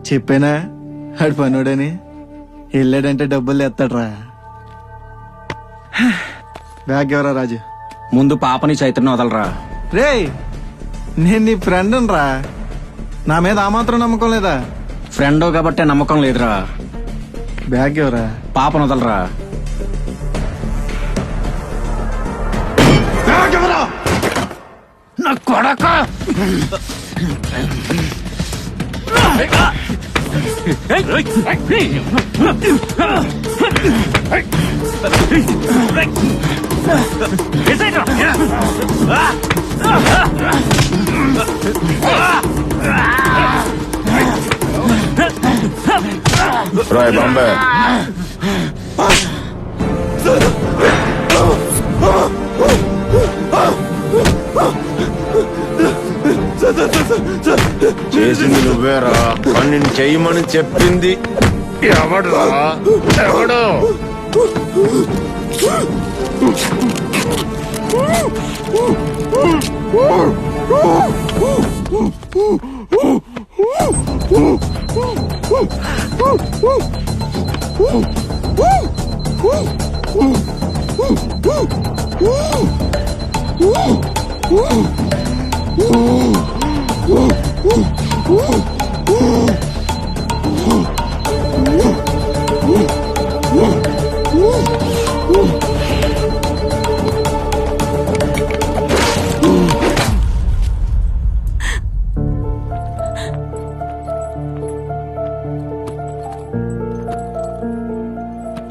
చెప్పానా ఆడు పనుడని. వెళ్ళాడంటే డబ్బులు ఎత్తాడ్రా. బ్యాగ్ ఎవరా రాజు? ముందు పాపని చైతన్యం వదలరా. రే, నేను నీ ఫ్రెండ్ రా. నా మీద ఆ మాత్రం నమ్మకం లేదా? ఫ్రెండ్ కాబట్టే నమ్మకం లేదురా. బ్యాగ్ ఎవరా? పాపను వదలరా. బ్యాగ్ ఎవరా? నా కొడక! రాయ్ బాంబే. చేసింది నువ్వేరా, కానీ నేను చెయ్యమని చెప్పింది ఎవడురా? ఎవడు?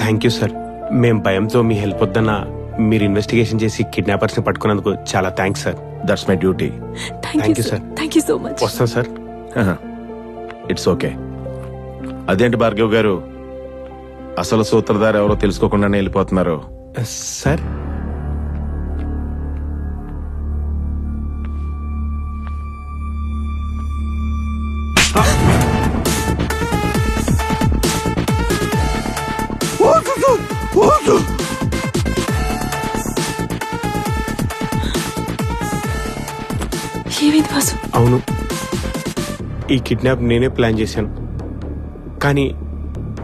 Thank you sir. మేం భయంతో మీ హెల్ప్ వద్దన్నా మీరు ఇన్వెస్టిగేషన్ చేసి కిడ్నాపర్స్ ని పట్టుకున్నందుకు చాలా thanks sir. That's my duty. Thank you sir. Thank you so much. వస్తాం సార్. It's okay. అదేంటి భార్గవ్ గారు, అసలు సూత్రధారి ఎవరో తెలుసుకోకుండానే వెళ్ళిపోతున్నారు? సార్, ఏమైంది వాసు? అవును, ఈ కిడ్నాప్ నేనే ప్లాన్ చేశాను. కానీ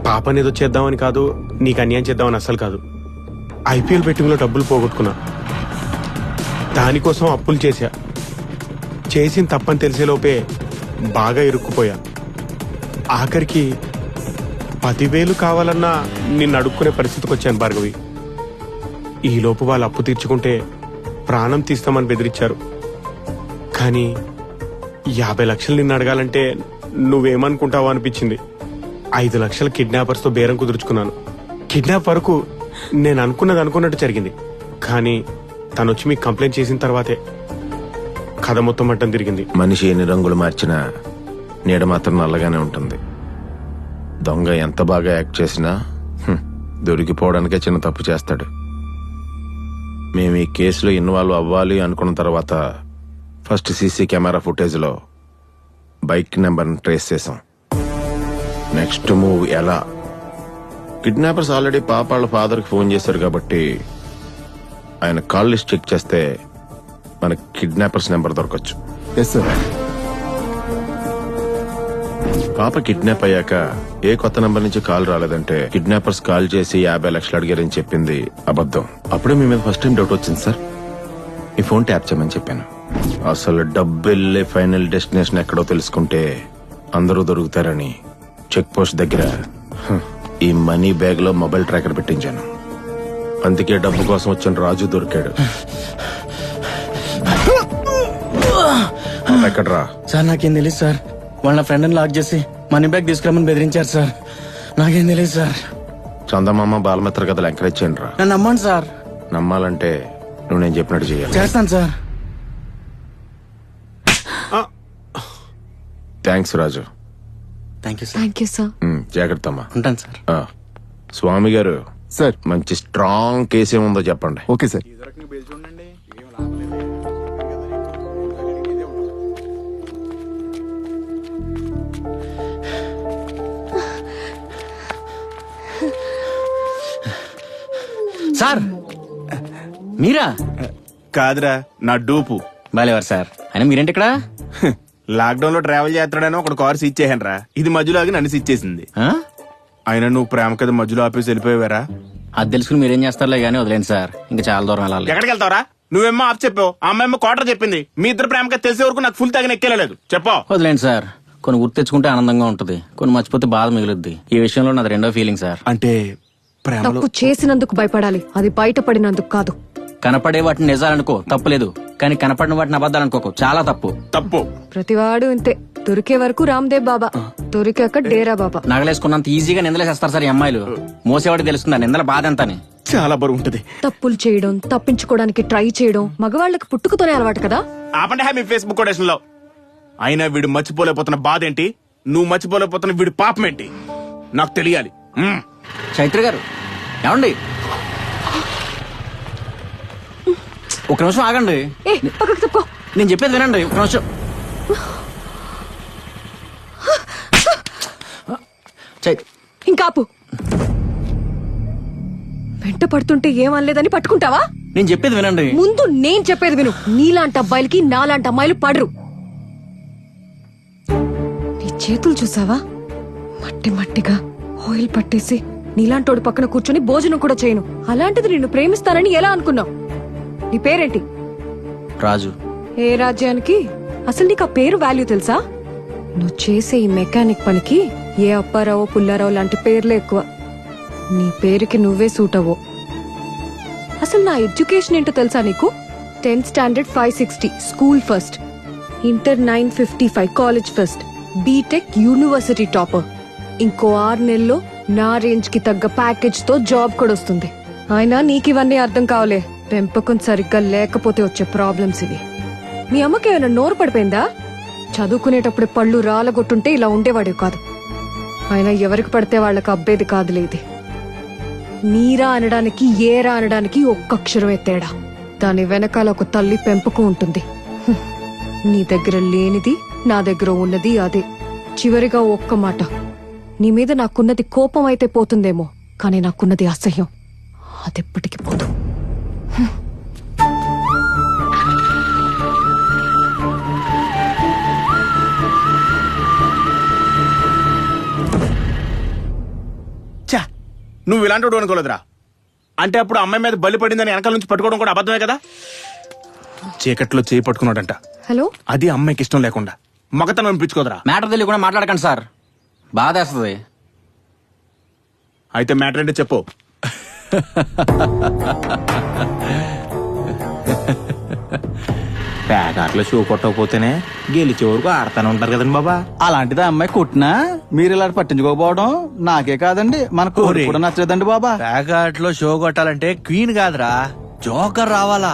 పాపని ఏదో చేద్దామని కాదు, నీకు అన్యాయం చేద్దామని అస్సలు కాదు. ఐపీఎల్ బెట్టింగ్ లో డబ్బులు పోగొట్టుకున్నా, దానికోసం అప్పులు చేశా. చేసిన తప్పని తెలిసేలోపే బాగా ఇరుక్కుపోయా. ఆఖరికి 10,000 కావాలన్నా నిన్ను అడుక్కునే పరిస్థితికి వచ్చాను భార్గవి. ఈలోపు వాళ్ళు అప్పు తీర్చుకుంటే ప్రాణం తీస్తామని బెదిరించారు. కానీ 50 లక్షలు నిన్ను అడగాలంటే నువ్వేమనుకుంటావో అనిపించింది. 5 లక్షల కిడ్నాపర్స్ తో బేరం కుదుర్చుకున్నాను. కిడ్నాప్ వరకు నేను అనుకున్నట్టు జరిగింది. కానీ తను వచ్చి మీకు కంప్లైంట్ చేసిన తర్వాతే కథ మొత్తం మట్టం తిరిగింది. మనిషి ఎన్ని రంగులు మార్చినా నీడ మాత్రం నల్లగానే ఉంటుంది. దొంగ ఎంత బాగా యాక్ట్ చేసినా దొరికిపోవడానికే చిన్న తప్పు చేస్తాడు. మేము ఈ కేసులో ఇన్వాల్వ్ అవ్వాలి అనుకున్న తర్వాత ఫస్ట్ సీసీ కెమెరా ఫుటేజ్లో బైక్ నెంబర్ని ట్రేస్ చేసాం. నెక్స్ట్ మూవ్ ఎలా? కిడ్నాపర్స్ ఆల్రెడీ పాప వాళ్ళ ఫాదర్కి ఫోన్ చేశారు కాబట్టి ఆయన కాల్ లిస్ట్ చెక్ చేస్తే మన కిడ్నాపర్స్ నెంబర్ దొరకచ్చు. Yes sir. పాప కిడ్నాప్ అయ్యాక ఏ కొత్త నంబర్ నుంచి కాల్ రాలేదంటే కిడ్నాపర్స్ కాల్ చేసి 50 లక్షలు అడిగారని చెప్పింది అబద్ధం. అప్పుడే మీ మీద ఫస్ట్ టైం డౌట్ వచ్చింది సార్. ఈ ఫోన్ ట్యాప్ చేయమని చెప్పాను. అసలు డబ్బు వెళ్ళే ఫైనల్ డెస్టినేషన్ ఎక్కడో తెలుసుకుంటే అందరూ దొరుకుతారని చెక్ పోస్ట్ దగ్గర ఈ మనీ బ్యాగ్ లో మొబైల్ ట్రాకర్ పెట్టించాను. అందుకే డబ్బు కోసం వచ్చిన రాజు దొరికాడు. ఎక్కడ్రా? సార్ నాకేం తెలియదు సార్. వాళ్ళ ఫ్రెండ్ని లాక్ చేసి మనీ బ్యాగ్ తీసుకురామని బెదిరించారు సార్. నాకేం తెలియదు సార్. చందమామ బాలమిత్ర కథలు ఎంకరేజ్ చేయండి రా. నన్ను నమ్మండి సార్. నమ్మాలంటే నువ్వు నేను చెప్పినట్టు చేయాలి. చేస్తాను sir. Thanks Raju. Thank you sir. Thank you sir. జాగ్రత్త అమ్మా. ఉంటాను సార్. స్వామి గారు సార్. మంచి స్ట్రాంగ్ కేసు ఏముందో చెప్పండి. Okay sir. సార్ మీరా? కాదురా, నా డూపు. బాలేవారు సార్. అయినా మీరేంటి ఇక్కడ? లాక్డౌన్ లో ట్రావెల్ చేస్తాడని ఒక కారు సీజ్ చేశాను రా. ఇది మధ్యలో ఆగి నన్ను సీజ్ చేసింది. ఆ? అయినా నువ్వు ప్రేమ కదా మధ్యలో ఆపేసి వెళ్ళిపోయావారా? అది తెలుసుకుని మీరేం చేస్తారులే కానీ వదిలేండి సార్, ఇంకా చాలా దూరం వెళ్ళాలి. ఎక్కడికి వెళ్తావరా? నువ్వేమో ఆఫ్ చెప్పావు, ఆ అమ్మాయి క్వార్టర్ చెప్పింది. మీ ఇద్దరు ప్రేమ కథ తెలిసే వరకు నాకు ఫుల్ తగిన ఎక్కేలేదు. చెప్పు. వదిలేండి సార్, కొన్ని గుర్తు తెచ్చుకుంటే ఆనందంగా ఉంటది, కొన్ని మర్చిపోతే బాధ మిగులుద్ది. ఈ విషయంలో నాది రెండో ఫీలింగ్ సార్. అంటే ప్రేమలో తప్పు చేసినందుకు భయపడాలి, అది బయటపడినందుకు కాదు. కనపడే వాటిని నిజాలనుకో తప్పులేదు, కానీ కనపడిన వాటిని అబద్ధాలు అనుకోకు, చాలా తప్పు. తప్పు. ప్రతివాడు ఇంతే, దొరికే వరకు రామ్దేవ్ బాబా, దొరికాక డేరా బాబా. నగలేసుకున్నంత ఈజీగా నిందలేసేస్తారు సార్ ఈ అమ్మాయిలు. మోసేవాడికి తెలుస్తుందా నిందల బాధ ఎంతని. చాలా బరువు ఉంటది. తప్పులు చేయడం, తప్పించుకోవడానికి ట్రై చేయడం మగవాళ్ళకి పుట్టుకతోనే అలవాటు కదా. ఆపండి మీ ఫేస్బుక్ కొటేషన్ లో. అయినా వీడు మర్చిపోలేకపోతున్న బాధ ఏంటి, నువ్వు మర్చిపోలేకపోతున్న వీడి పాపం ఏంటి నాకు తెలియాలి. చైత్ర గారు ఏమండి, ఒక నిమిషం ఆగండి. ఏ పక్కకు తప్పుకో. నేను చెప్పేది వినండి ఒక నిమిషం. ఇంకా ఆపు. వెంట పడుతుంటే ఏమనలేదని పట్టుకుంటావా? నేను చెప్పేది వినండి. ముందు నేను చెప్పేది విను. నీలాంటి అబ్బాయిలకి నాలాంటి అమ్మాయిలు పడరు. నీ చేతులు చూసావా, మట్టి మట్టిగా ఆయిల్ పట్టేసి నీలాంటోడు పక్కన కూర్చొని భోజనం కూడా చేయను. అలాంటిది నిన్ను ప్రేమిస్తానని ఎలా అనుకున్నావు? నీ పేరేంటి? రాజు. ఏ రాజ్యానికి? అసలు నీకు ఆ పేరు వాల్యూ తెలుసా? నువ్వు చేసే ఈ మెకానిక్ పనికి ఏ అప్పారావో పుల్లారావు లాంటి పేర్లే ఎక్కువ. నీ పేరుకి నువ్వే సూట్ అవ్వో. అసలు నా ఎడ్యుకేషన్ ఏంటో తెలుసా నీకు? 10th standard 560, school first. Inter 955, college first. BTech university topper. ఇంకో 6 నెలల్లో నా రేంజ్ కి తగ్గ ప్యాకేజ్ తో జాబ్ కూడా వస్తుంది. అయినా నీకివన్నీ అర్థం కావలే. పెంపకం సరిగ్గా లేకపోతే వచ్చే ప్రాబ్లమ్స్ ఇవి. మీ అమ్మకి ఏమైనా నోరు పడిపోయిందా? చదువుకునేటప్పుడు పళ్ళు రాలగొట్టుంటే ఇలా ఉండేవాడే కాదు. అయినా ఎవరికి పడితే వాళ్ళకి అబ్బేది కాదులే ఇది. నీరా అనడానికి ఏరా అనడానికి ఒక్క అక్షరమే తేడా. దాని వెనకాల ఒక తల్లి పెంపకం ఉంటుంది. నీ దగ్గర లేనిది నా దగ్గర ఉన్నది అదే. చివరిగా ఒక్క మాట, నీ మీద నాకున్నది కోపం అయితే పోతుందేమో, కానీ నాకున్నది అసహ్యం. అదెప్పటికి పోదు. చా, నువ్వు ఇలాంటి వాడు అనుకోలేదురా. అంటే అప్పుడు అమ్మాయి మీద బలి పడిందని వెనకాల నుంచి పట్టుకోవడం కూడా అబద్ధమే కదా. చీకట్లో చేయి పట్టుకున్నాడంట. హలో, అది అమ్మాయికి ఇష్టం లేకుండా మగతనం అనిపించుకోదరా. మ్యాటర్ తెలియకుండా మాట్లాడకండి సార్, బాధేస్తుంది. అయితే మ్యాటర్ ఏంటో చెప్పు. పేకాట్లో షూ కొట్టకపోతేనే గెలిచే వరకు ఆడతానే ఉంటారు కదండి బాబా. అలాంటిది అమ్మాయి కొట్టినా మీరు ఇలా పట్టించుకోకపోవడం నాకే కాదండి, మన కోరి కూడా నచ్చలేదండి బాబా. పేకాట్లో షో కొట్టాలంటే క్వీన్ కాదురా, జోకర్ రావాలా.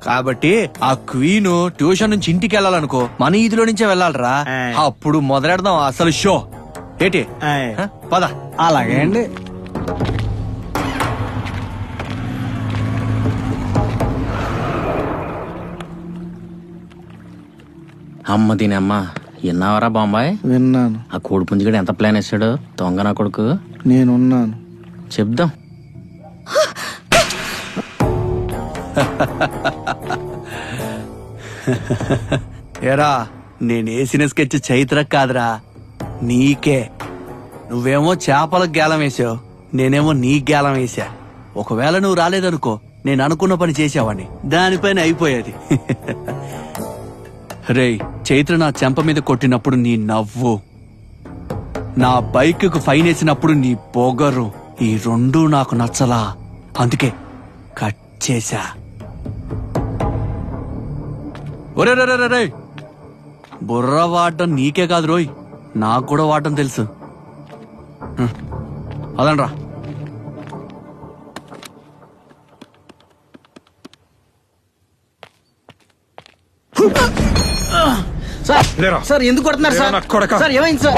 కాబట్టి ఆ క్వీన్ ట్యూషన్ నుంచి ఇంటికి వెళ్ళాలనుకో, మన ఈదిలో నుంచే వెళ్ళాలరా. అప్పుడు మొదలెడదాం అసలు షో. ఏంటి పద. అలాగే అండి. అమ్మ దీని అమ్మ, విన్నావరా బాంబాయ్? విన్నాను. ఆ కోడి పుంజిగడు ఎంత ప్లాన్ వేసాడు, దొంగ నా కొడుకు. నేనున్నాను. చెప్దాం. ఏరా, నేనేసిన స్కెచ్ చైత్ర కాదురా, నీకే. నువ్వేమో చేపలకు గేలం వేసావు, నేనేమో నీ గేలం వేసా. ఒకవేళ నువ్వు రాలేదనుకో, నేను అనుకున్న పని చేసావాణ్ణి, దానిపైన అయిపోయేది. రేయ్, చైత్ర నా చెంప మీద కొట్టినప్పుడు నీ నవ్వు, నా బైక్ కు ఫైన్ వేసినప్పుడు నీ పొగరు, ఈ రెండూ నాకు నచ్చలా. అందుకే కట్ చేశా. ఒరే రే రే రే, బుర్ర వాడటం నీకే కాదు రోయ్, నాకు కూడా వాడటం తెలుసు. అదనరా. సార్ సార్ ఎందుకు కొడుతున్నారు సార్? సార్ ఏమైంది సార్?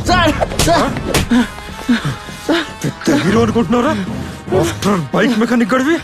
సార్ హీరో అనుకుంటున్నారా? Bike mechanic గడివి